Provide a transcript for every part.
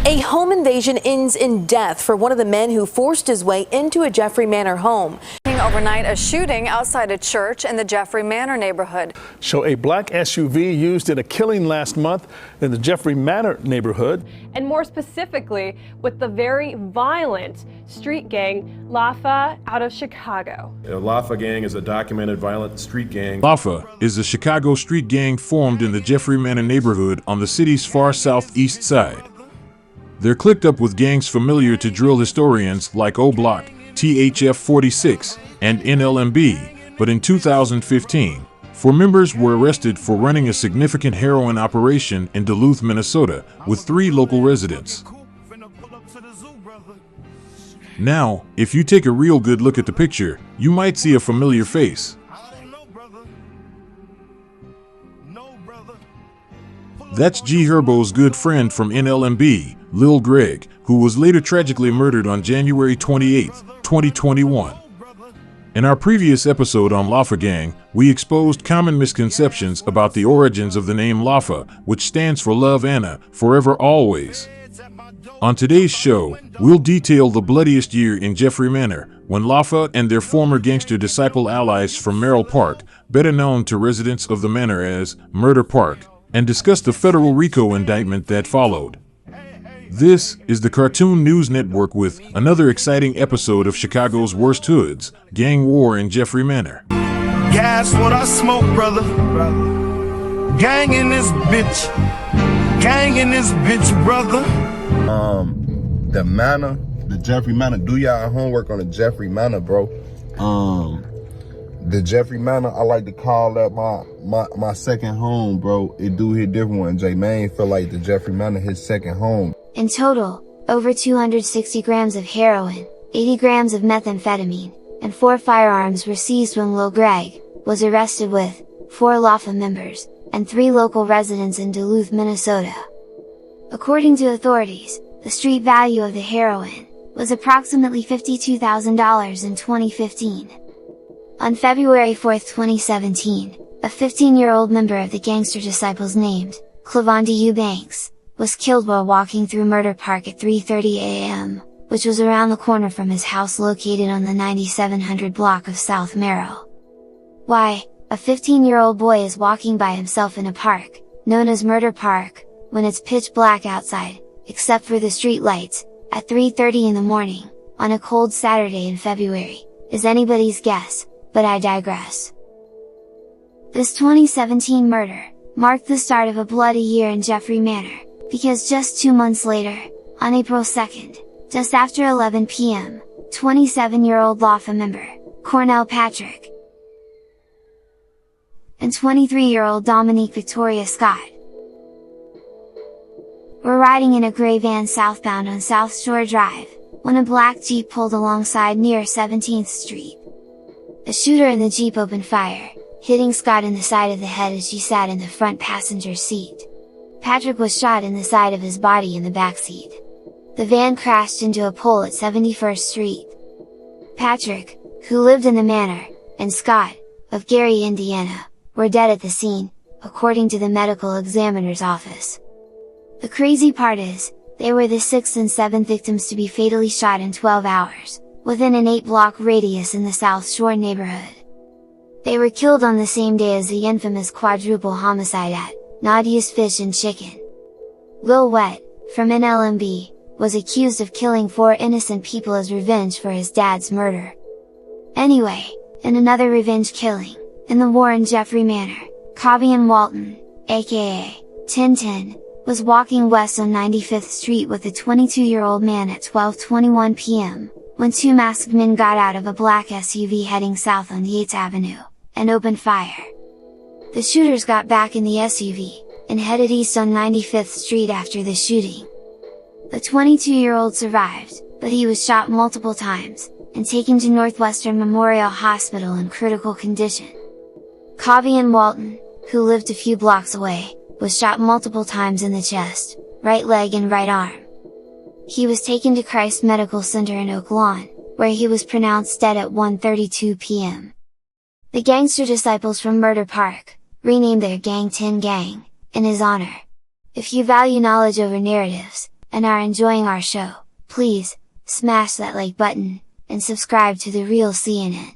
A home invasion ends in death for one of the men who forced his way into a Jeffrey Manor home. Overnight, a shooting outside a church in the Jeffrey Manor neighborhood. So a black SUV used in a killing last month in the Jeffrey Manor neighborhood. And more specifically, with the very violent street gang LAFA out of Chicago. The LAFA gang is a documented violent street gang. LAFA is a Chicago street gang formed in the Jeffrey Manor neighborhood on the city's far southeast side. They're clicked up with gangs familiar to drill historians like O-Block, THF 46, and NLMB, but in 2015, 4 members were arrested for running a significant heroin operation in Duluth, Minnesota, with 3 local residents. Now, if you take a real good look at the picture, you might see a familiar face. That's G Herbo's good friend from NLMB, Lil Greg, who was later tragically murdered on January 28, 2021. In our previous episode on LAFA Gang, we exposed common misconceptions about the origins of the name LAFA, which stands for Love Anna, Forever Always. On today's show, we'll detail the bloodiest year in Jeffrey Manor, when LAFA and their former Gangsta Disciple allies from Merrill Park, better known to residents of the manor as Murder Park, and discuss the federal RICO indictment that followed. This is the Cartoon News Network with another exciting episode of Chicago's Worst Hoods, Gang War in Jeffrey Manor. Gas what I smoke, brother. Gang in this bitch. Gang in this bitch, brother. The Manor, the Jeffrey Manor. Do y'all homework on the Jeffrey Manor, bro. The Jeffrey Manor, I like to call that my second home, bro. It do hit different when J Main feel like the Jeffrey Manor his second home. In total, over 260 grams of heroin, 80 grams of methamphetamine, and 4 firearms were seized when Lil Greg was arrested with 4 LAFA members and 3 local residents in Duluth, Minnesota. According to authorities, the street value of the heroin was approximately $52,000 in 2015. On February 4, 2017, a 15-year-old member of the Gangsta Disciples named Clavonda Eubanks was killed while walking through Murder Park at 3:30 a.m., which was around the corner from his house located on the 9700 block of South Merrill. Why, a 15-year-old boy is walking by himself in a park, known as Murder Park, when it's pitch black outside, except for the street lights, at 3:30 in the morning, on a cold Saturday in February, is anybody's guess, but I digress. This 2017 murder marked the start of a bloody year in Jeffrey Manor, because just 2 months later, on April 2nd, just after 11 p.m., 27-year-old LAFA member, Cornell Patrick, and 23-year-old Dominique Victoria Scott were riding in a gray van southbound on South Shore Drive, when a black Jeep pulled alongside near 17th Street. A shooter in the Jeep opened fire, hitting Scott in the side of the head as she sat in the front passenger seat. Patrick was shot in the side of his body in the backseat. The van crashed into a pole at 71st Street. Patrick, who lived in the manor, and Scott, of Gary, Indiana, were dead at the scene, according to the medical examiner's office. The crazy part is, they were the 6th and 7th victims to be fatally shot in 12 hours, within an 8-block radius in the South Shore neighborhood. They were killed on the same day as the infamous quadruple homicide at Nadia's Fish and Chicken. Lil Wet, from NLMB, was accused of killing 4 innocent people as revenge for his dad's murder. Anyway, in another revenge killing, in the war in Jeffrey Manor, Cobian Walton, aka Tintin, was walking west on 95th Street with a 22-year-old man at 12:21 p.m., when 2 masked men got out of a black SUV heading south on Yates Avenue, and opened fire. The shooters got back in the SUV, and headed east on 95th Street after the shooting. The 22-year-old survived, but he was shot multiple times, and taken to Northwestern Memorial Hospital in critical condition. Cobian Walton, who lived a few blocks away, was shot multiple times in the chest, right leg and right arm. He was taken to Christ Medical Center in Oak Lawn, where he was pronounced dead at 1:32 p.m. The Gangsta Disciples from Murder Park renamed their gang Tin Gang, in his honor. If you value knowledge over narratives, and are enjoying our show, please, smash that like button, and subscribe to The Real CNN.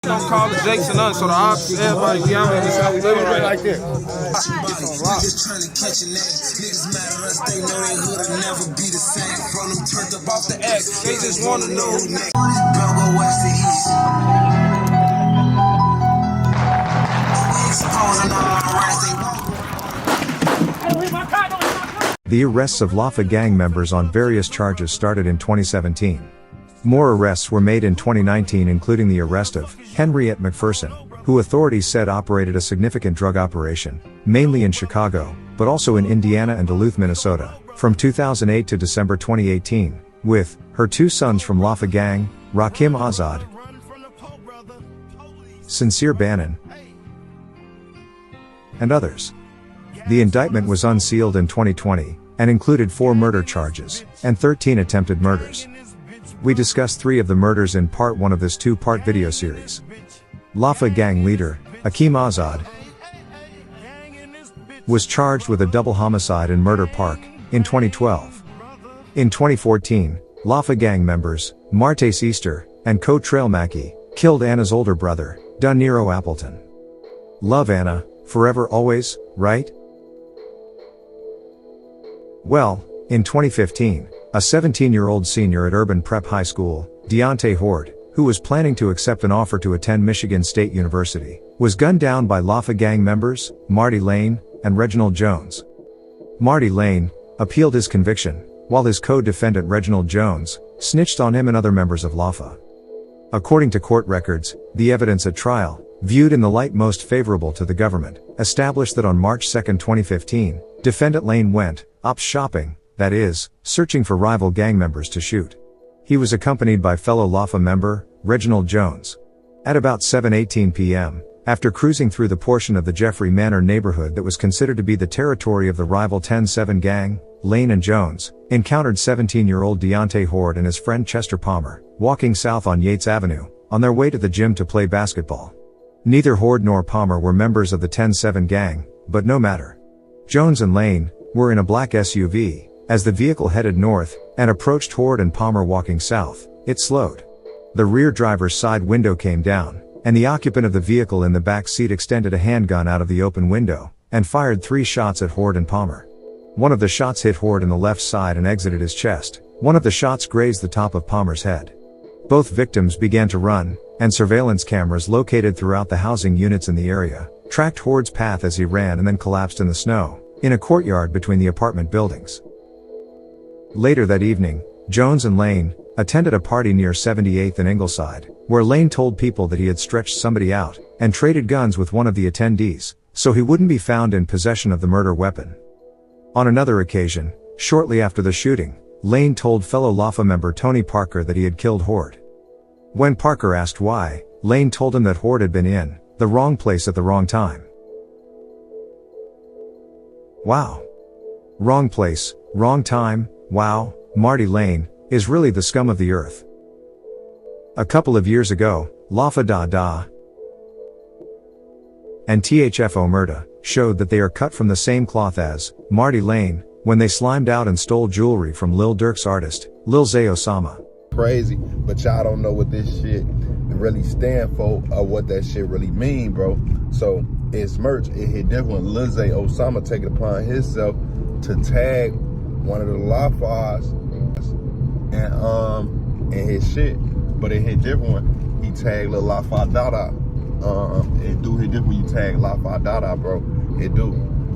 Don't call the Jakes and us, so the ops, everybody, we out here, this how we living right like this. Niggas trying to catch a name. Niggas mad at us, they know they hood'll never be the same. From them turned up off the X, They just wanna know who next. bro go west to east. Exposing all my rights, they won't. The arrests of LAFA gang members on various charges started in 2017. More arrests were made in 2019, including the arrest of Henriette McPherson, who authorities said operated a significant drug operation, mainly in Chicago, but also in Indiana and Duluth, Minnesota, from 2008 to December 2018, with her 2 sons from LAFA gang, Rakim Azad, Sincere Bannon, and others. The indictment was unsealed in 2020, and included 4 murder charges, and 13 attempted murders. We discussed 3 of the murders in part 1 of this 2-part video series. LAFA gang leader, Akeem Azad, was charged with a double homicide in Murder Park, in 2012. In 2014, LAFA gang members, Martace Easter, and Co Trail Mackey, killed Anna's older brother, Daniro Appleton. Love Anna, forever always, right? Well, in 2015, a 17-year-old senior at Urban Prep High School, Deontay Horde, who was planning to accept an offer to attend Michigan State University, was gunned down by LAFA gang members, Marty Lane, and Reginald Jones. Marty Lane appealed his conviction, while his co-defendant Reginald Jones snitched on him and other members of LAFA. According to court records, the evidence at trial, viewed in the light most favorable to the government, established that on March 2, 2015, defendant Lane went ops shopping, that is, searching for rival gang members to shoot. He was accompanied by fellow LAFA member, Reginald Jones. At about 7:18 p.m., after cruising through the portion of the Jeffrey Manor neighborhood that was considered to be the territory of the rival 10-7 gang, Lane and Jones encountered 17-year-old Deontay Horde and his friend Chester Palmer, walking south on Yates Avenue, on their way to the gym to play basketball. Neither Horde nor Palmer were members of the 10-7 gang, but no matter. Jones and Lane were in a black SUV. As the vehicle headed north, and approached Horde and Palmer walking south, it slowed. The rear driver's side window came down, and the occupant of the vehicle in the back seat extended a handgun out of the open window, and fired 3 shots at Horde and Palmer. One of the shots hit Horde in the left side and exited his chest. One of the shots grazed the top of Palmer's head. Both victims began to run, and surveillance cameras located throughout the housing units in the area tracked Horde's path as he ran and then collapsed in the snow, in a courtyard between the apartment buildings. Later that evening, Jones and Lane attended a party near 78th and Ingleside, where Lane told people that he had stretched somebody out and traded guns with one of the attendees, so he wouldn't be found in possession of the murder weapon. On another occasion, shortly after the shooting, Lane told fellow LAFA member Tony Parker that he had killed Horde. When Parker asked why, Lane told him that Horde had been in the wrong place at the wrong time. Wow. Wrong place, wrong time, wow, Marty Lane is really the scum of the earth. A couple of years ago, LAFA Da and THF Omerta showed that they are cut from the same cloth as Marty Lane when they slimed out and stole jewelry from Lil Durk's artist, Lil Zay Osama. Crazy, but y'all don't know what this shit really stand for or what that shit really mean, bro. So it's merch. It hit different. Lil Zay Osama take it upon himself to tag one of the LAFAs and his shit, but it hit different. He tagged Lil LAFA Dada. It do hit different when you tag LAFA Dada, bro. It do,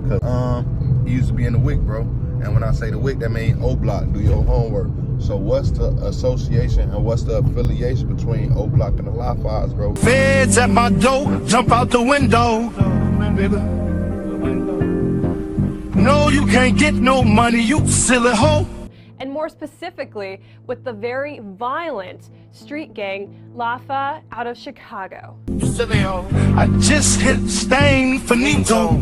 cause he used to be in the WIC, bro. And when I say the WIC, that means O Block. Do your homework. So what's the association and what's the affiliation between O Block and the LAFAs, bro? Feds at my door, jump out the window. No, you can't get no money, you silly hoe. And more specifically, with the very violent street gang LAFA out of Chicago. Silly hoe. I just hit stain finito.